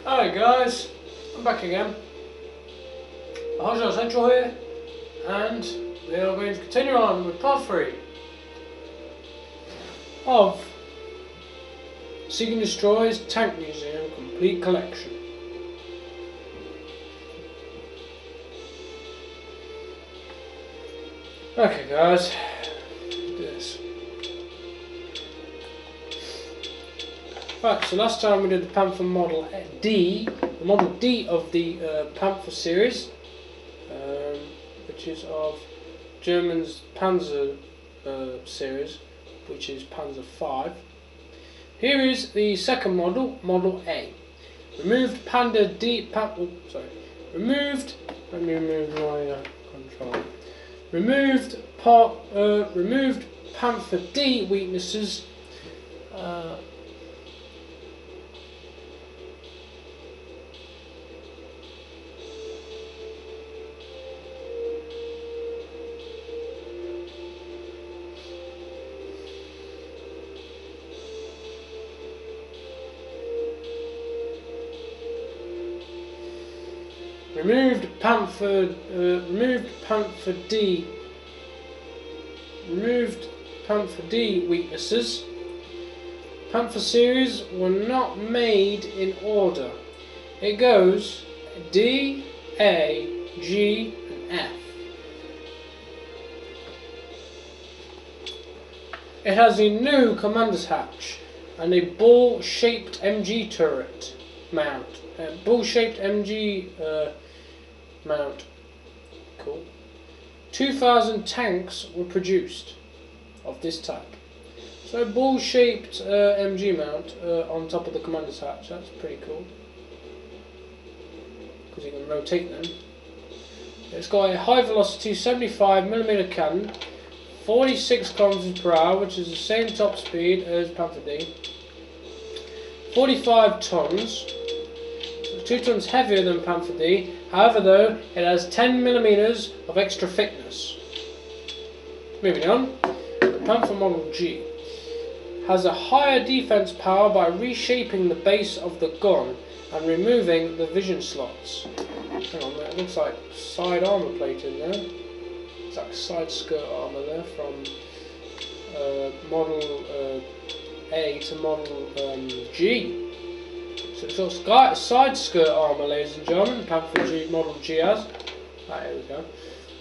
Alright guys, I'm back again. Hojo Central here, and we are going to continue on with part 3 of Seek and Destroy's Tank Museum Complete Collection. Okay guys, do this. Right, so last time we did the Panther Model D, the Model D of the Panther series, which is of German's Panzer series, which is Panzer 5. Here is the second model, Model A. Removed Panther D. Removed. Let me remove my control. Removed Panther D weaknesses. Removed Panther D weaknesses. Panther series were not made in order. It goes D, A, G and F. It has a new commander's hatch and a ball-shaped MG turret mount. Ball-shaped MG mount. Cool. 2,000 tanks were produced of this type. So ball-shaped MG mount on top of the commander's hatch. That's pretty cool, because you can rotate them. It's got a high velocity 75mm cannon, 46 km per hour, which is the same top speed as Panther D. 45 tons. 2 tons heavier than Panther D, however though, it has 10mm of extra thickness. Moving on, the Panther Model G has a higher defense power by reshaping the base of the gun and removing the vision slots. Hang on, it looks like side armour plate in there. It's like side skirt armour there from Model A to Model G. So it's got side skirt armour, ladies and gentlemen. Panther G, Model G has. Right, here we go.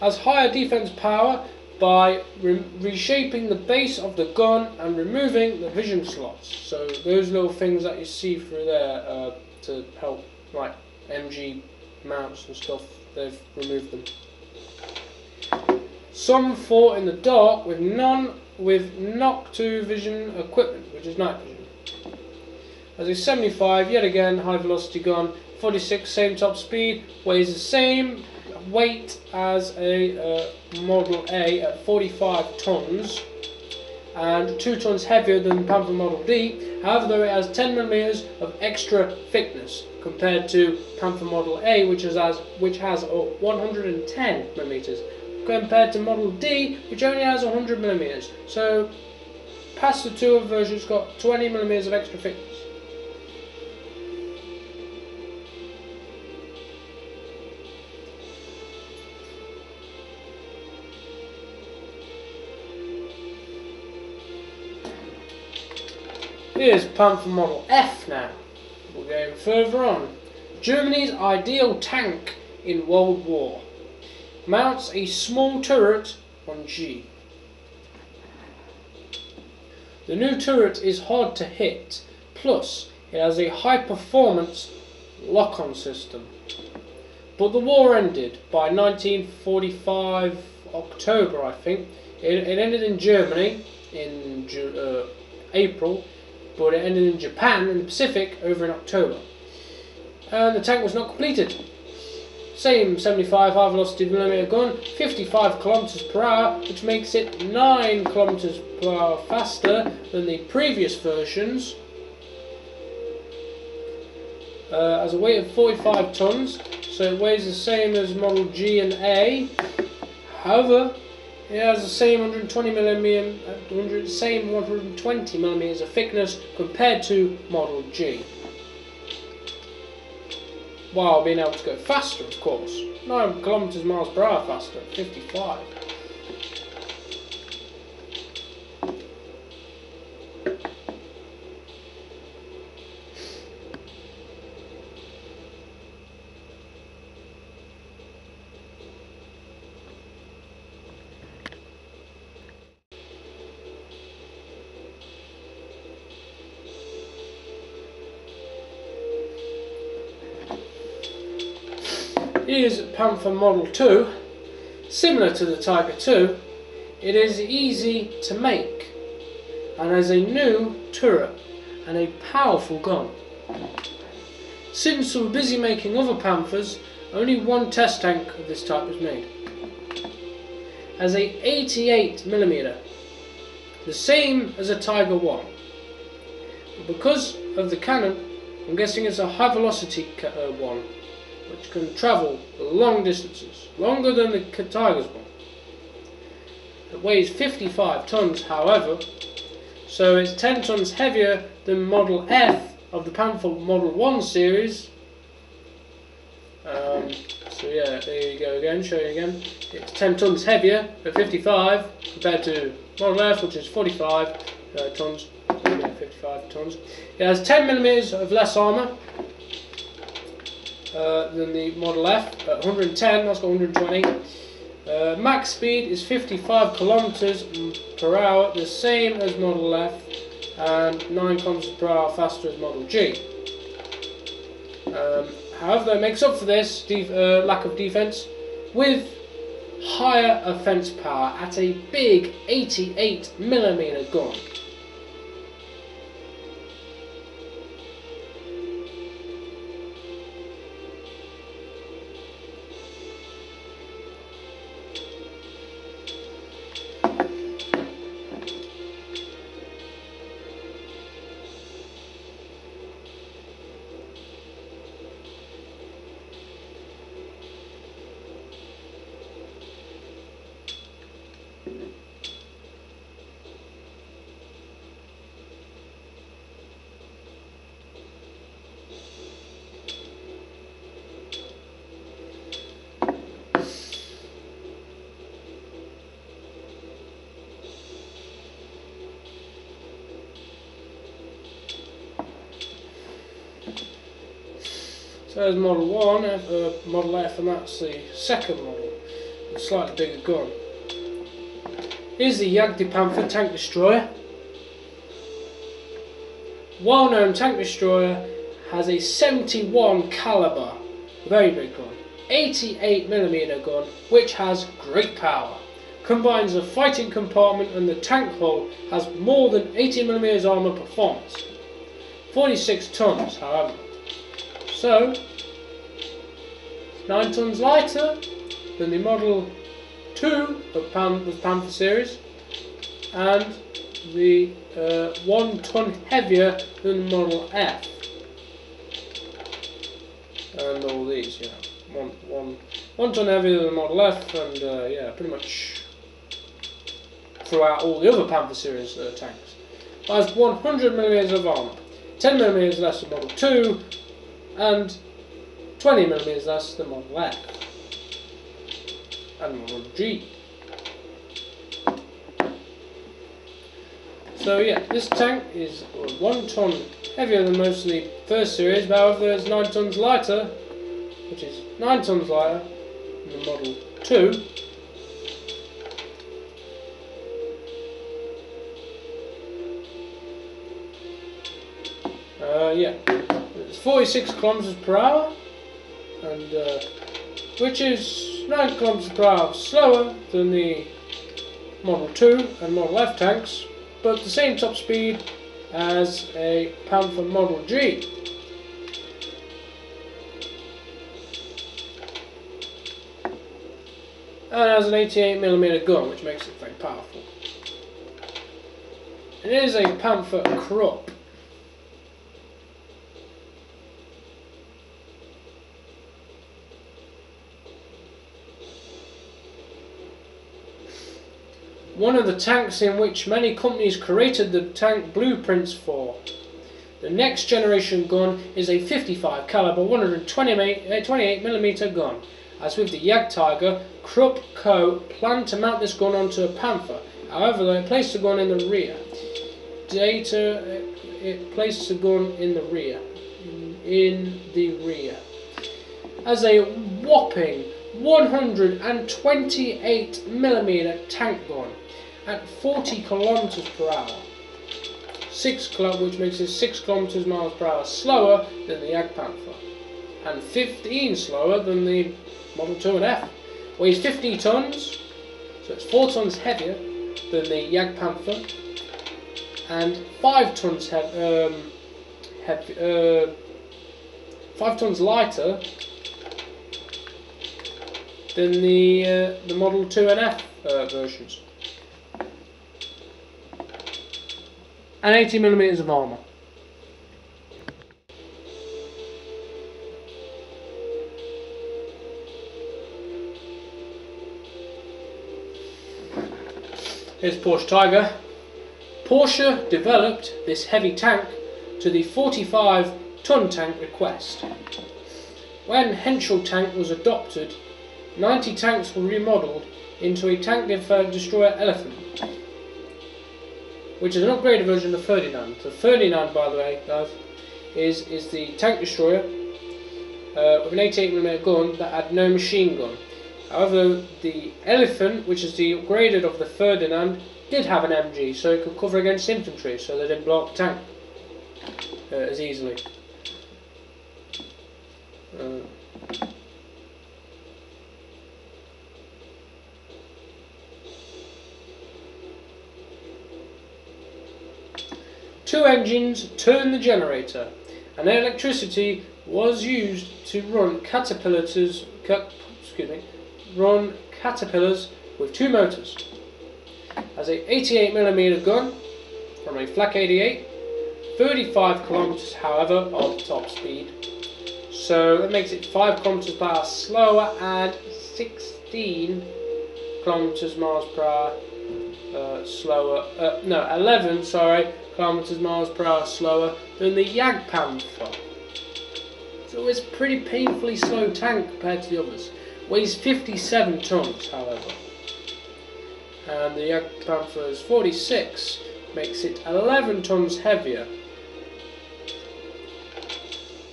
Has higher defense power by reshaping the base of the gun and removing the vision slots. So those little things that you see through there to help, like MG mounts and stuff, they've removed them. Some fought in the dark with knock-to vision equipment, which is night vision. As a 75, yet again, high velocity gun, 46, same top speed, weighs the same weight as a Model A at 45 tons, and 2 tons heavier than Panther Model D. However, though, it has 10mm of extra thickness compared to Panther Model A, which has 110mm, compared to Model D, which only has 100mm. So, past the two versions, got 20mm of extra thickness. Here's Panther Model F now. We're going further on. Germany's ideal tank in World War. Mounts a small turret on G. The new turret is hard to hit, plus it has a high performance lock-on system. But the war ended by 1945 October, I think. It ended in Germany in April, but it ended in Japan in the Pacific over in October. And the tank was not completed. Same 75 high velocity millimeter gun, 55 km per hour, which makes it 9 km per hour faster than the previous versions. Has a weight of 45 tons, so it weighs the same as Model G and A. However, It has the same 120 millimeters of thickness compared to Model G. while being able to go faster, of course. 9 kilometers miles per hour faster at 55. Here's Panther Model 2. Similar to the Tiger 2, it is easy to make and has a new turret and a powerful gun. Since we were busy making other Panthers, only one test tank of this type was made. Has a 88mm, the same as a Tiger 1. But because of the cannon, I'm guessing it's a high velocity one, which can travel long distances, longer than the Tiger's one. It weighs 55 tons, however, so it's 10 tons heavier than Model F of the Panther Model 1 series. So yeah, there you go again, show you again. It's 10 tons heavier at 55 compared to Model F, which is 45 tons. 55 tons. It has 10mm of less armour than the Model F at 110, that's got 120. Max speed is 55 kilometers per hour, the same as Model F, and 9 kilometers per hour faster as Model G. However, it makes up for this lack of defense with higher offense power at a big 88mm gun. So there's Model 1, Model F, and that's the second model, a slightly bigger gun. Here's the Yankee Panther tank destroyer. Well-known tank destroyer, has a 71 caliber, very big gun, 88mm gun, which has great power. Combines the fighting compartment and the tank hull, has more than 80mm armour performance. 46 tons, however. So, 9 tons lighter than the Model 2 of the Panther series, and the 1 ton heavier than the Model F. And all these, yeah, one ton heavier than the Model F, and yeah, pretty much throughout all the other Panther series tanks. It has 100mm of armour, 10mm less than Model 2, and 20mm less than Model F and Model G. So yeah, this tank is 1 ton heavier than most of the first series, but however it's 9 tons lighter, which is 9 tons lighter than the Model 2. Yeah, it's 46 kilometers per hour, and which is 9 kilometers per hour slower than the Model 2 and Model F tanks, but the same top speed as a Panther Model G. And has an 88mm gun, which makes it very powerful. It is a Panther Krupp. One of the tanks in which many companies created the tank blueprints for. The The next generation gun is a 55 caliber 128mm gun. As with the Jagdtiger, Krupp Co. planned to mount this gun onto a Panther. However, they placed the gun in the rear. It placed the gun in the rear. As a whopping 128mm tank gun at 40 kilometers per hour. Which makes it 6 kilometers miles per hour slower than the Jagdpanther, and 15 slower than the Model 2F. Weighs 50 tons, so it's 4 tons heavier than the Jagdpanther, and 5 tons 5 tons lighter than the Model 2F versions. And 80mm of armour. Here's Porsche Tiger. Porsche developed this heavy tank to the 45-ton tank request. When Henschel tank was adopted, 90 tanks were remodelled into a tank destroyer Elephant, which is an upgraded version of the Ferdinand. The Ferdinand, by the way, guys, is the tank destroyer with an 88mm gun that had no machine gun. However, the Elephant, which is the upgraded of the Ferdinand, did have an MG, so it could cover against infantry, so they didn't blow up the tank as easily. Two engines turned the generator, and electricity was used to run caterpillars with 2 motors. As a 88mm gun from a Flak 88, 35 kilometers, however, of top speed. So that makes it 5 kilometers per hour slower and 16 kilometers miles per hour slower. 11 kilometers miles per hour slower than the Jagdpanther. So it's a pretty painfully slow tank compared to the others. Weighs 57 tons, however. And the Jagdpanther's 46 makes it 11 tons heavier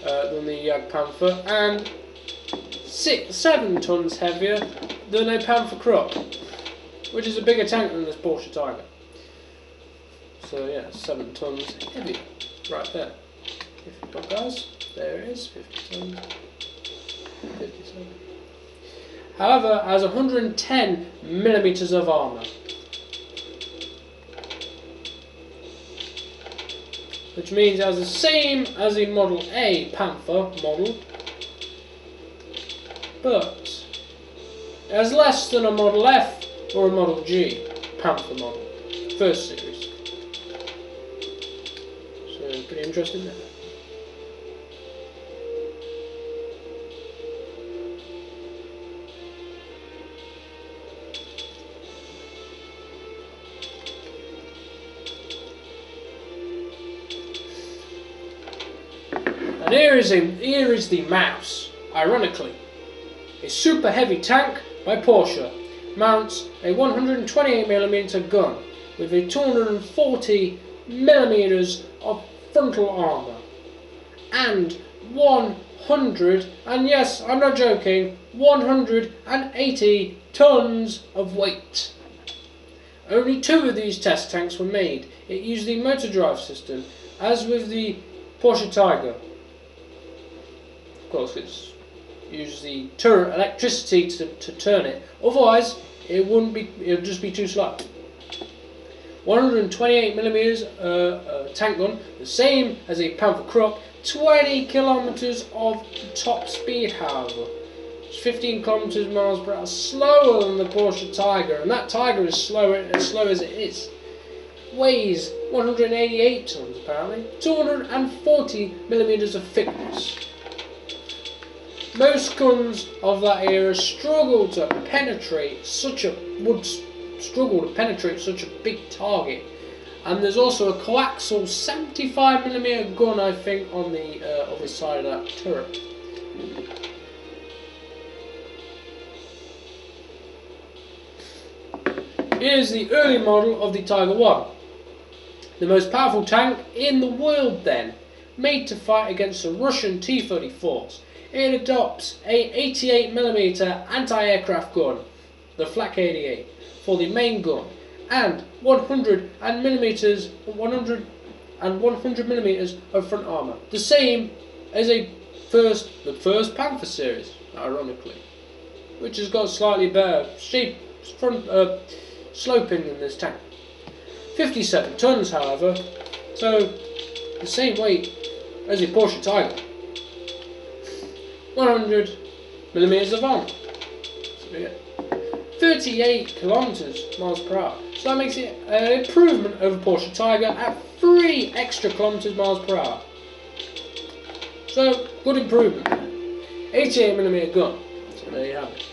than the Jagdpanther, and 7 tons heavier than a Panther Krupp, which is a bigger tank than this Porsche Tiger. So yeah, 7 tons heavier, right there. 50 top guys, there it is, 50 tons, 57. However, has 110mm of armour, which means it has the same as a Model A Panther model, but it has less than a Model F or a Model G Panther model, first series. So pretty interesting there. And here is the mouse, ironically. A super heavy tank by Porsche mounts a 128mm gun with a 240mm of frontal armour and 100, and yes, I'm not joking, 180 tons of weight. Only 2 of these test tanks were made. It used the motor drive system, as with the Porsche Tiger. Of course, it uses the turret electricity to turn it. Otherwise, it would just be too slow. 128mm tank gun, the same as a Panther Krupp. 20 kilometers of top speed, however. It's 15 kilometers miles per hour slower than the Porsche Tiger, and that Tiger is slow as it is. Weighs 188 tons apparently. 240mm of thickness. Most guns of that era struggled to penetrate such a big target, And there's also a coaxial 75mm gun, I think, on the other side of that turret. Here's the early model of the Tiger I. The most powerful tank in the world then, made to fight against the Russian T-34s. It adopts a 88mm anti-aircraft gun, the Flak 88, for the main gun, and 100mm of front armour. The same as the first Panther series, ironically, which has got slightly better front sloping in this tank. 57 tons, however, so the same weight as the Porsche Tiger. 100mm of armour. 38 miles per hour. So that makes it an improvement over Porsche Tiger at 3 extra miles per hour. So good improvement. 88mm gun. So there you have it.